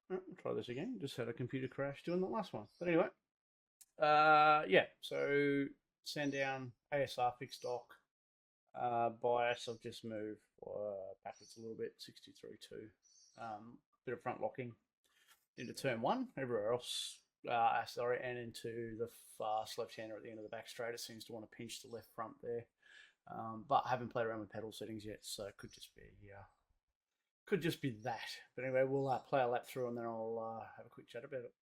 We'll try this again. Just had a computer crash doing the last one. But anyway, yeah. So Sandown ASR fixed dock bias. I've just moved backwards a little bit, 63.2. Bit of front locking into turn one. Everywhere else, sorry, and into the fast left-hander at the end of the back straight. It seems to want to pinch the left front there. But I haven't played around with pedal settings yet, so it could just be that. But anyway, we'll play a lap through and then I'll have a quick chat about it.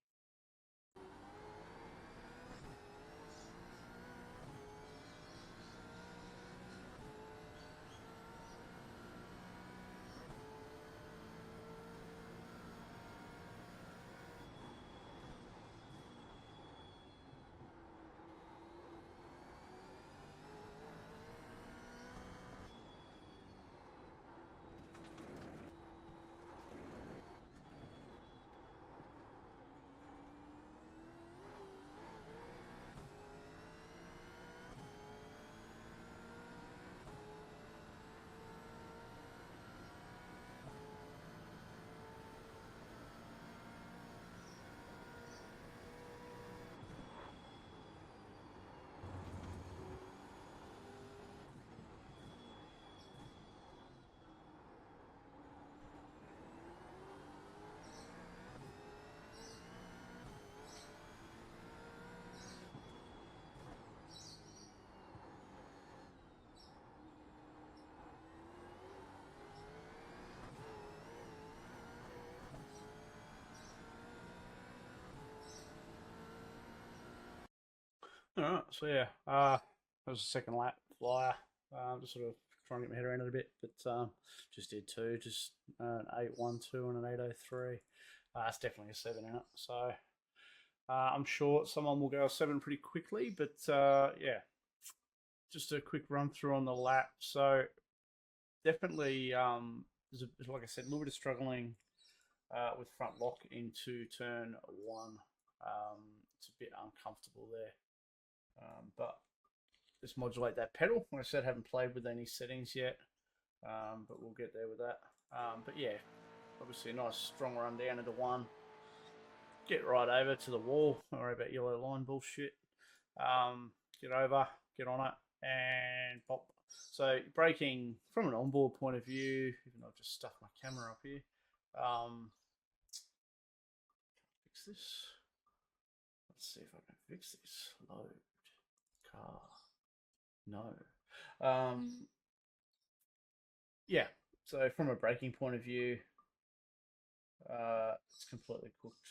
All right, so yeah, that was the second lap flyer. Just sort of trying to get my head around it a bit, but just did two, just an 8.12 and an 8.03. It's definitely a 7 out, so I'm sure someone will go a 7 pretty quickly, but yeah, just a quick run through on the lap. So definitely, like I said, a little bit of struggling with front lock into turn one. It's a bit uncomfortable there. But just modulate that pedal. Like I said, haven't played with any settings yet, but we'll get there with that. But yeah, obviously a nice strong run down into one. Get right over to the wall. Don't worry about yellow line bullshit. Get over, get on it, and pop. So braking from an onboard point of view, even though I've just stuffed my camera up here. Fix this. Let's see if I can fix this. Load car. No. Yeah. So from a braking point of view, it's completely cooked.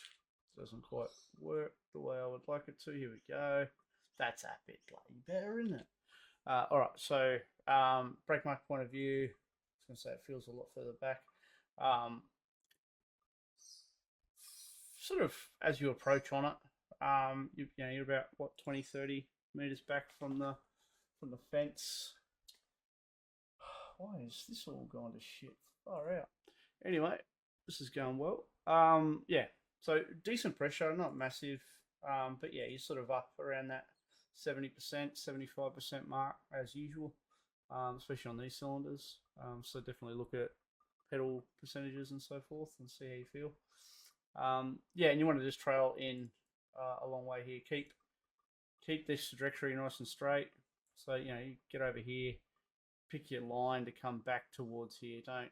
Doesn't quite work the way I would like it to. Here we go. That's a bit bloody better, isn't it? All right. So brake mark point of view, I was going to say it feels a lot further back. Sort of as you approach on it, you're about what 20, 30 meters back from the fence. Why is this all gone to shit? Far out. Anyway, this is going well. Yeah, so decent pressure, not massive, but yeah, you're sort of up around that 70%, 75% mark as usual, especially on these cylinders. So definitely look at pedal percentages and so forth and see how you feel. Yeah, and you want to just trail in a long way here. Keep this trajectory nice and straight. So you get over here, pick your line to come back towards here. Don't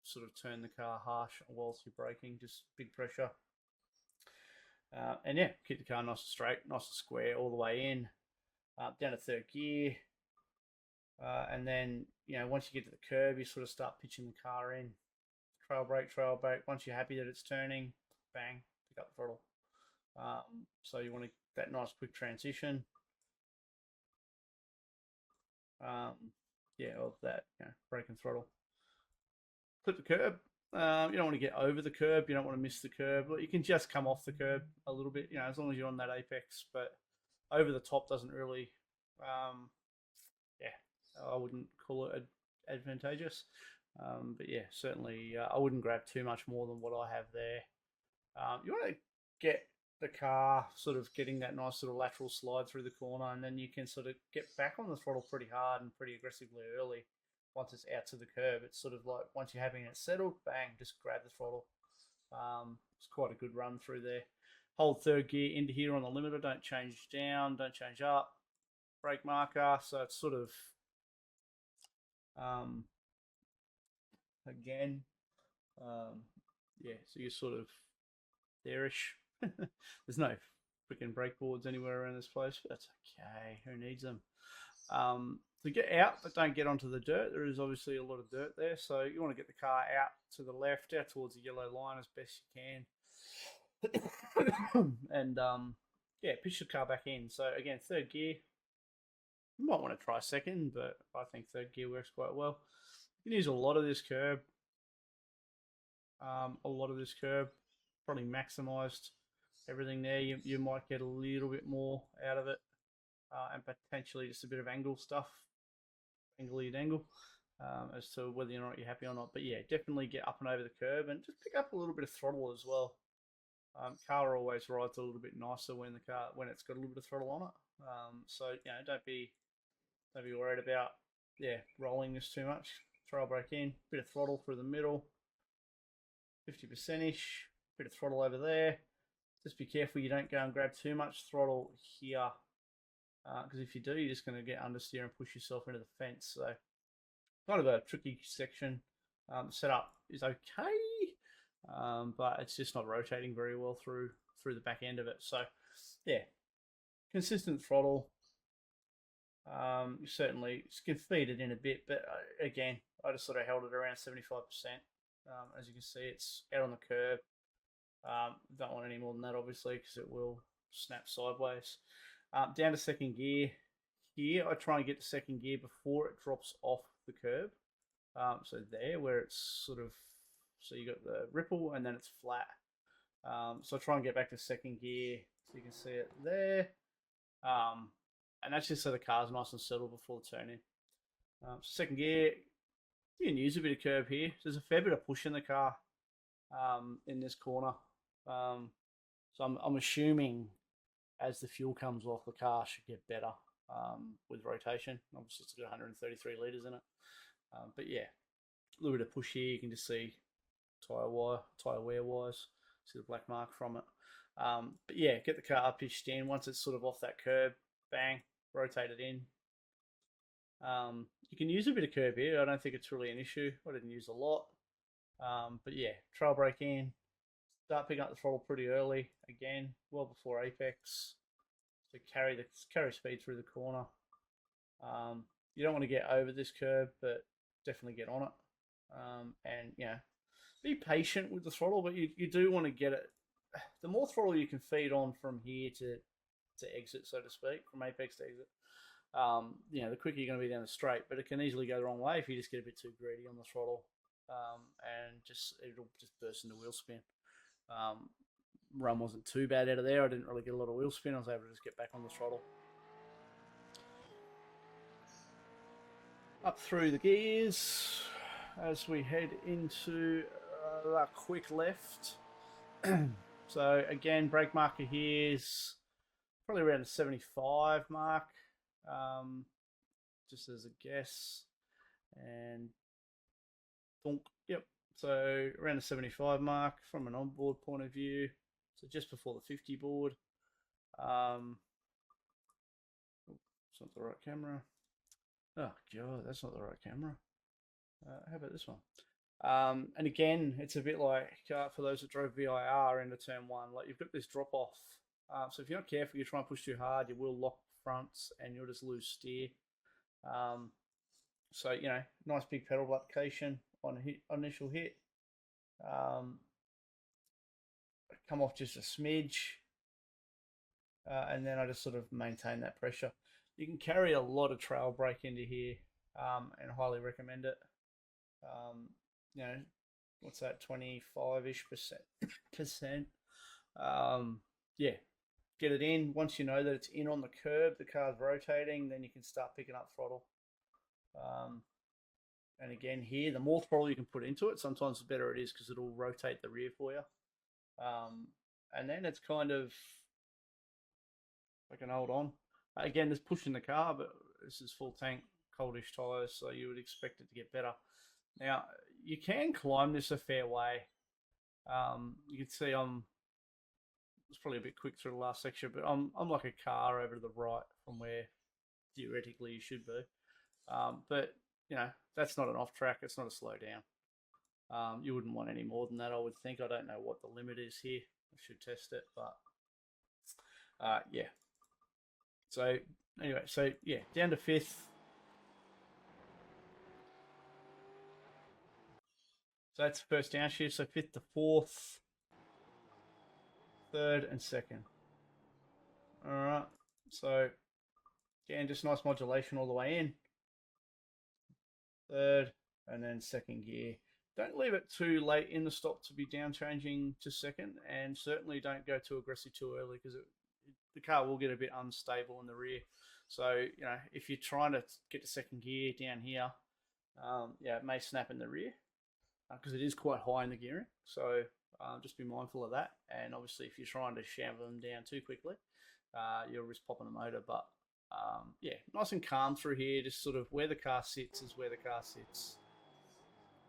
sort of turn the car harsh whilst you're braking. Just big pressure. And yeah, keep the car nice and straight, nice and square all the way in, down to third gear. And then, once you get to the curb, you sort of start pitching the car in. Trail brake. Once you're happy that it's turning, bang, pick up the throttle. So you want that nice quick transition. Yeah, of that, brake and throttle. Clip the curb. You don't want to get over the curb. You don't want to miss the curb. You can just come off the curb a little bit, as long as you're on that apex. But over the top doesn't really, yeah, I wouldn't call it advantageous. But yeah, certainly I wouldn't grab too much more than what I have there. You want to get the car sort of getting that nice sort of lateral slide through the corner, and then you can sort of get back on the throttle pretty hard and pretty aggressively early. Once it's out to the curb, it's sort of like once you're having it settled, bang, just grab the throttle. It's quite a good run through there. Hold third gear into here on the limiter. Don't change down. Don't change up. Brake marker. So it's sort of again, yeah. So you're sort of there-ish. There's no freaking brake boards anywhere around this place, but that's okay. Who needs them? To get out, but don't get onto the dirt. There is obviously a lot of dirt there, so you want to get the car out to the left, out towards the yellow line as best you can. And yeah, pitch the car back in. So again, third gear. You might want to try second, but I think third gear works quite well. You can use a lot of this curb. Probably maximized everything there. You might get a little bit more out of it, and potentially just a bit of angle stuff, angle, as to whether or not you're happy or not. But yeah, definitely get up and over the curb and just pick up a little bit of throttle as well. Car always rides a little bit nicer when it's got a little bit of throttle on it. So don't be worried about rolling this too much. Trail brake in, bit of throttle through the middle, 50%ish, bit of throttle over there. Just be careful you don't go and grab too much throttle here, because if you do, you're just going to get understeer and push yourself into the fence. So kind of a tricky section. The setup is okay, but it's just not rotating very well through the back end of it. So yeah, consistent throttle. You certainly can feed it in a bit, but again, I just sort of held it around 75%. As you can see, it's out on the curb. Don't want any more than that, obviously, because it will snap sideways. Down to second gear. Here, I try and get to second gear before it drops off the curb. So there, where it's sort of, so you got the ripple and then it's flat. So I try and get back to second gear, so you can see it there. And that's just so the car's nice and settled before the turn in. Second gear, you can use a bit of curb here. There's a fair bit of push in the car in this corner. So I'm assuming as the fuel comes off, the car should get better with rotation. Obviously, it's got 133 litres in it. But yeah, a little bit of push here. You can just see tyre wear wise. See the black mark from it. But yeah, get the car pitched in. Once it's sort of off that curb, bang, rotate it in. You can use a bit of curb here. I don't think it's really an issue. I didn't use a lot. But yeah, trail brake in. Start picking up the throttle pretty early. Again, well before apex. So carry speed through the corner. You don't want to get over this curb, but definitely get on it. And be patient with the throttle, but you do want to get it. The more throttle you can feed on from here to exit, so to speak, from apex to exit, the quicker you're going to be down the straight. But it can easily go the wrong way if you just get a bit too greedy on the throttle, and it'll just burst into wheel spin. Run wasn't too bad out of there. I didn't really get a lot of wheel spin. I was able to just get back on the throttle. Up through the gears as we head into a quick left. So again, brake marker here is probably around the 75 mark, just as a guess. And yep, so around the 75 mark from an onboard point of view. So just before the 50 board. It's not the right camera. Oh god, that's not the right camera. How about this one? And again, it's a bit like for those that drove VIR into turn one, like you've got this drop off. So if you're not careful, you try and push too hard, you will lock fronts and you'll just lose steer. So nice big pedal application on initial hit. Come off just a smidge, and then I just sort of maintain that pressure. You can carry a lot of trail brake into here, and highly recommend it. What's that, 25-ish percent? Yeah, get it in. Once you know that it's in on the curb, the car's rotating, then you can start picking up throttle. And again here, the more throttle you can put into it, sometimes the better it is, because it'll rotate the rear for you. And then it's kind of like an hold on. Again, there's pushing the car, but this is full tank, coldish tyres, so you would expect it to get better. Now, you can climb this a fair way. You can see it's probably a bit quick through the last section, but I'm like a car over to the right from where theoretically you should be. But you know, that's not an off track. It's not a slow down. You wouldn't want any more than that, I would think. I don't know what the limit is here. I should test it, but yeah. So anyway, so yeah, down to fifth. So that's first downshift. So fifth to fourth, third and second. All right. So again, just nice modulation all the way in. Third and then second gear. Don't leave it too late in the stop to be down changing to second, and certainly don't go too aggressive too early because the car will get a bit unstable in the rear. So, you know, if you're trying to get to second gear down here, yeah, it may snap in the rear because it is quite high in the gearing. So just be mindful of that. And obviously, if you're trying to sham them down too quickly, you'll risk popping the motor. But yeah, nice and calm through here. Just sort of where the car sits is where the car sits.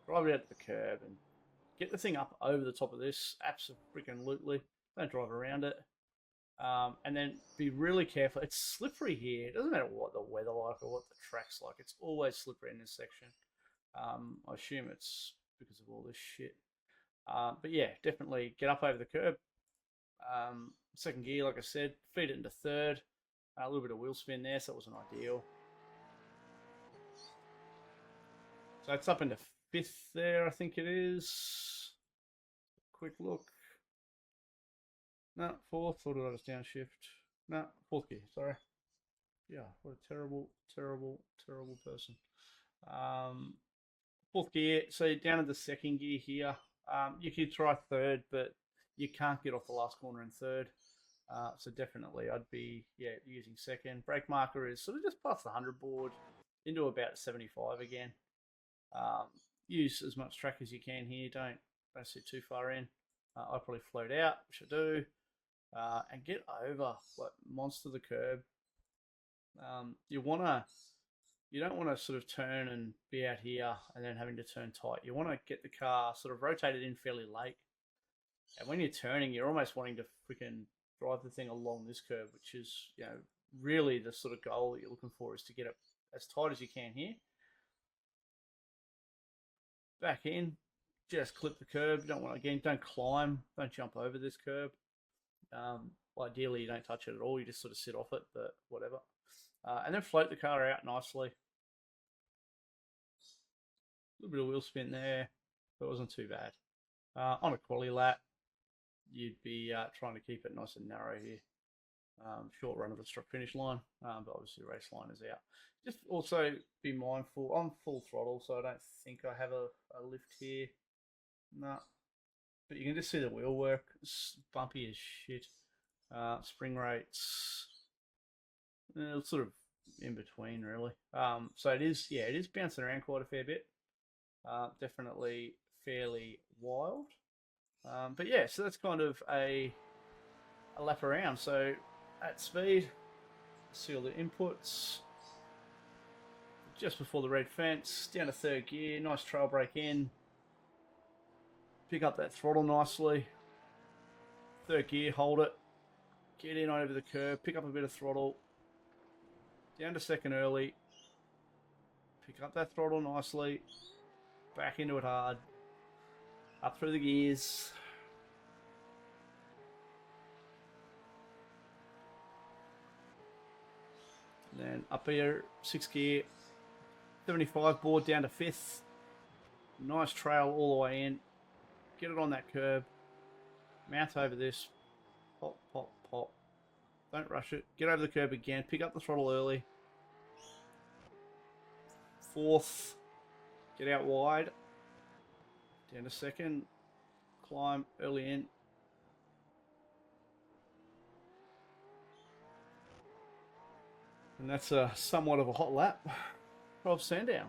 Drive it out to the curb and get the thing up over the top of this. Absolutely. Don't drive around it. And then be really careful. It's slippery here. It doesn't matter what the weather like or what the track's like. It's always slippery in this section. I assume it's because of all this shit. But yeah, definitely get up over the curb. Second gear, like I said, feed it into third. A little bit of wheel spin there, so it wasn't ideal. So it's up into fifth there, I think it is. Quick look. No, fourth. Or did I just downshift? No, fourth gear, sorry. Yeah, what a terrible person. Fourth gear, so down to the second gear here. You could try third, but you can't get off the last corner in third. So definitely I'd be using second. Brake marker is sort of just past the 100 board into about 75 again. Use as much track as you can here. Don't sit too far in. I probably float out, which I do, and get over like monster the curb. You don't want to sort of turn and be out here and then having to turn tight. You want to get the car sort of rotated in fairly late, and when you're turning, you're almost wanting to freaking drive the thing along this curve, which is, you know, really the sort of goal that you're looking for, is to get it as tight as you can here. Back in, just clip the curb. You don't want, again, don't climb, don't jump over this curb. Ideally, you don't touch it at all. You just sort of sit off it, but whatever. And then float the car out nicely. A little bit of wheel spin there, but it wasn't too bad. On a quali lap, you'd be trying to keep it nice and narrow here. Short run of the struck finish line, but obviously the race line is out. Just also be mindful, I'm full throttle, so I don't think I have a lift here. No. But you can just see the wheel work. It's bumpy as shit. Spring rates, it's sort of in between really. So it is bouncing around quite a fair bit. Definitely fairly wild. But yeah, so that's kind of a lap around. So at speed, see all the inputs. Just before the red fence, down to third gear, nice trail brake in. Pick up that throttle nicely. Third gear, hold it. Get in over the curb, pick up a bit of throttle. Down to second early. Pick up that throttle nicely. Back into it hard. Up through the gears. And then up here, sixth gear. 75 board down to fifth. Nice trail all the way in. Get it on that curb. Mount over this. Pop, pop, pop. Don't rush it. Get over the curb again. Pick up the throttle early. Fourth. Get out wide. Down to second. Climb early in. And that's somewhat of a hot lap of Sandown.